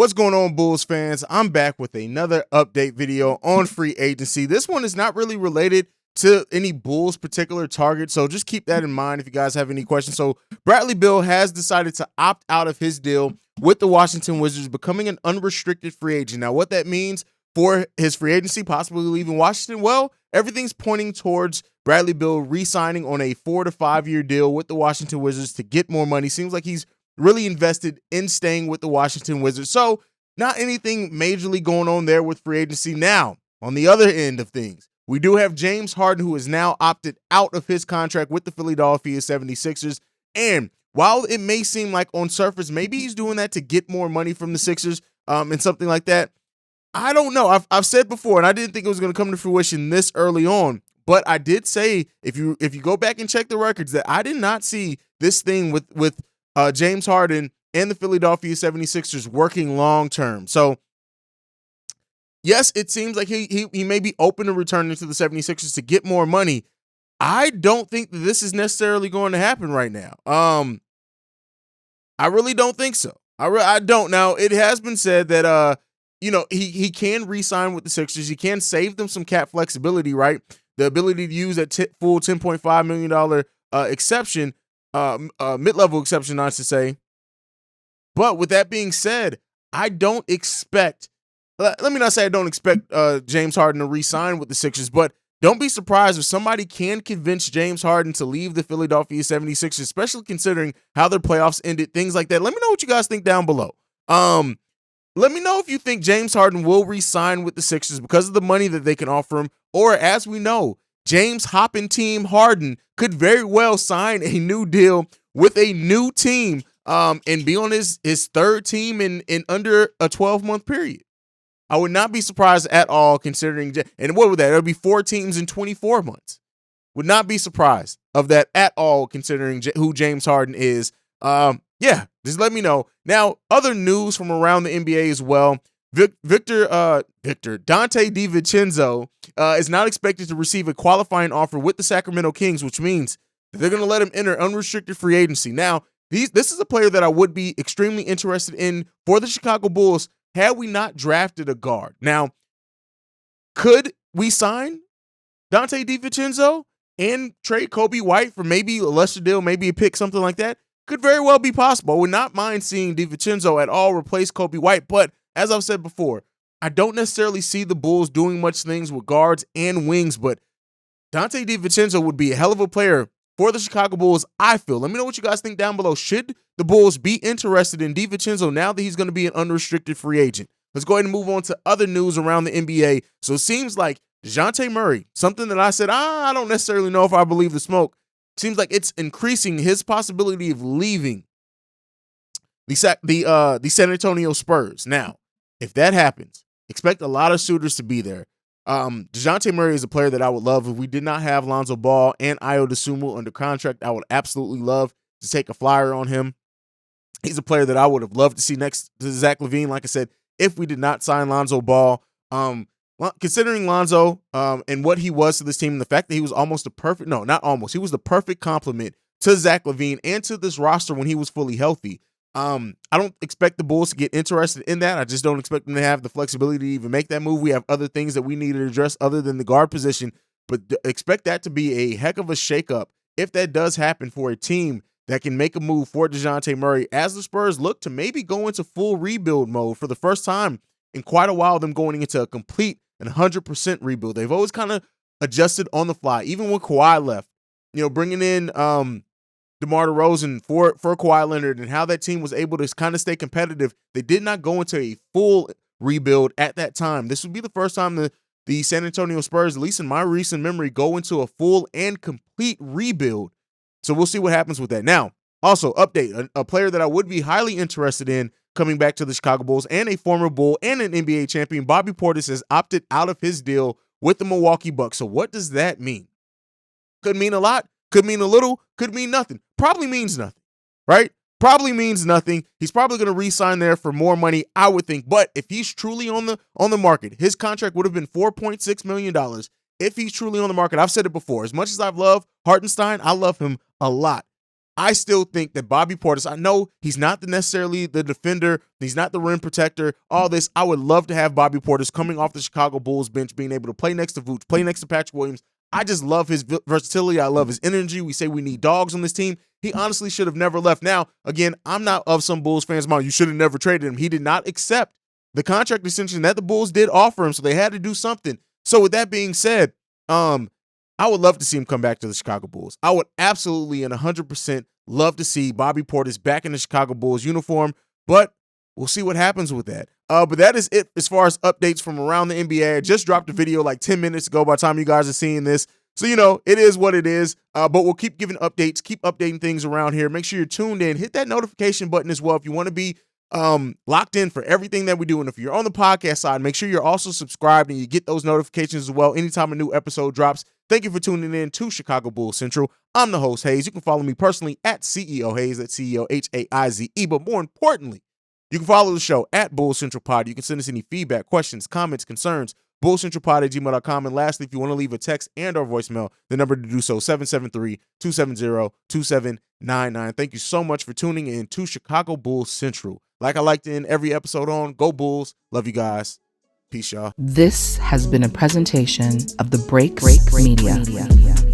What's going on, Bulls fans? I'm back with another update video on free agency. This one is not really related to any Bulls particular target, so just keep that in mind if you guys have any questions. So Bradley Beal has decided to opt out of his deal with the Washington Wizards, becoming an unrestricted free agent. Now, what that means for his free agency, possibly leaving Washington, well, everything's pointing towards Bradley Beal re-signing on a 4 to 5 year deal with the Washington Wizards to get more money. Seems like he's really invested in staying with the Washington Wizards. So not anything majorly going on there with free agency. Now, on the other end of things, we do have James Harden, who has now opted out of his contract with the Philadelphia 76ers. And while it may seem like on surface, maybe he's doing that to get more money from the Sixers and something like that, I don't know. I've said before, and I didn't think it was going to come to fruition this early on, but I did say, if you go back and check the records, that I did not see this thing with James Harden and the Philadelphia 76ers working long-term. So, yes, it seems like he may be open to returning to the 76ers to get more money. I don't think that this is necessarily going to happen right now. I really don't think so. I don't. Now, it has been said that, he can re-sign with the Sixers. He can save them some cap flexibility, right? The ability to use that full $10.5 million exception, mid-level exception, I should say. But with that being said, I don't expect, let me not say I don't expect James Harden to re-sign with the Sixers, but don't be surprised if somebody can convince James Harden to leave the Philadelphia 76ers, especially considering how their playoffs ended, things like that. Let me know what you guys think down below. Let me know if you think James Harden will re-sign with the Sixers because of the money that they can offer him, or as we know, James Hoppin' Team Harden could very well sign a new deal with a new team and be on his third team in under a 12-month period. I would not be surprised at all considering, and what would that? It would be 4 teams in 24 months. Would not be surprised of that at all considering who James Harden is. Yeah, just let me know. Now, other news from around the NBA as well. Dante DiVincenzo is not expected to receive a qualifying offer with the Sacramento Kings, which means that they're going to let him enter unrestricted free agency. Now, this is a player that I would be extremely interested in for the Chicago Bulls had we not drafted a guard. Now, could we sign Donte DiVincenzo and trade Kobe White for maybe a lesser deal, maybe a pick, something like that? Could very well be possible. I would not mind seeing DiVincenzo at all replace Kobe White, but as I've said before, I don't necessarily see the Bulls doing much things with guards and wings, but Donte DiVincenzo would be a hell of a player for the Chicago Bulls, I feel. Let me know what you guys think down below. Should the Bulls be interested in DiVincenzo now that he's going to be an unrestricted free agent? Let's go ahead and move on to other news around the NBA. So it seems like Dejounte Murray, something that I said, I don't necessarily know if I believe the smoke, seems like it's increasing his possibility of leaving the San Antonio Spurs. Now, if that happens, expect a lot of suitors to be there. Dejounte Murray is a player that I would love. If we did not have Lonzo Ball and Ayo Dosunmu under contract, I would absolutely love to take a flyer on him. He's a player that I would have loved to see next to Zach LaVine. Like I said, if we did not sign Lonzo Ball, considering Lonzo and what he was to this team, and the fact that he was almost the perfect, no, not almost, he was the perfect complement to Zach LaVine and to this roster when he was fully healthy. I don't expect the Bulls to get interested in that. I just don't expect them to have the flexibility to even make that move. We have other things that we need to address other than the guard position, but expect that to be a heck of a shakeup if that does happen for a team that can make a move for Dejounte Murray as the Spurs look to maybe go into full rebuild mode for the first time in quite a while, them going into a complete and 100% rebuild. They've always kind of adjusted on the fly, even when Kawhi left, bringing in DeMar DeRozan for Kawhi Leonard and how that team was able to kind of stay competitive. They did not go into a full rebuild at that time. This would be the first time the San Antonio Spurs, at least in my recent memory, go into a full and complete rebuild. So we'll see what happens with that. Now, also, update, a player that I would be highly interested in coming back to the Chicago Bulls, and a former Bull and an NBA champion, Bobby Portis, has opted out of his deal with the Milwaukee Bucks. So what does that mean? Could mean a lot, could mean a little, could mean nothing. Probably means nothing, right? Probably means nothing. He's probably going to re-sign there for more money, I would think. But if he's truly on the market, his contract would have been $4.6 million. If he's truly on the market, I've said it before, as much as I've loved Hartenstein, I love him a lot. I still think that Bobby Portis, I know he's not necessarily the defender, he's not the rim protector, all this. I would love to have Bobby Portis coming off the Chicago Bulls bench, being able to play next to Vooch, play next to Patrick Williams. I just love his versatility. I love his energy. We say we need dogs on this team. He honestly should have never left. Now, again, I'm not of some Bulls fans' mind. You should have never traded him. He did not accept the contract extension that the Bulls did offer him, so they had to do something. So with that being said, I would love to see him come back to the Chicago Bulls. I would absolutely and 100% love to see Bobby Portis back in the Chicago Bulls uniform, but we'll see what happens with that. But that is it as far as updates from around the NBA. I just dropped a video like 10 minutes ago by the time you guys are seeing this. So, it is what it is, but we'll keep giving updates, keep updating things around here. Make sure you're tuned in. Hit that notification button as well if you want to be locked in for everything that we do. And if you're on the podcast side, make sure you're also subscribed and you get those notifications as well anytime a new episode drops. Thank you for tuning in to Chicago Bulls Central. I'm the host, Haize. You can follow me personally at CEO Haize, at CEO Haize. But more importantly, you can follow the show at Bulls Central Pod. You can send us any feedback, questions, comments, concerns, bullcentralpod@gmail.com. And lastly, if you want to leave a text and or voicemail, the number to do so, 773-270-2799. Thank you so much for tuning in to Chicago Bulls Central. Like I like to end every episode on, go Bulls. Love you guys. Peace, y'all. This has been a presentation of the Break Media.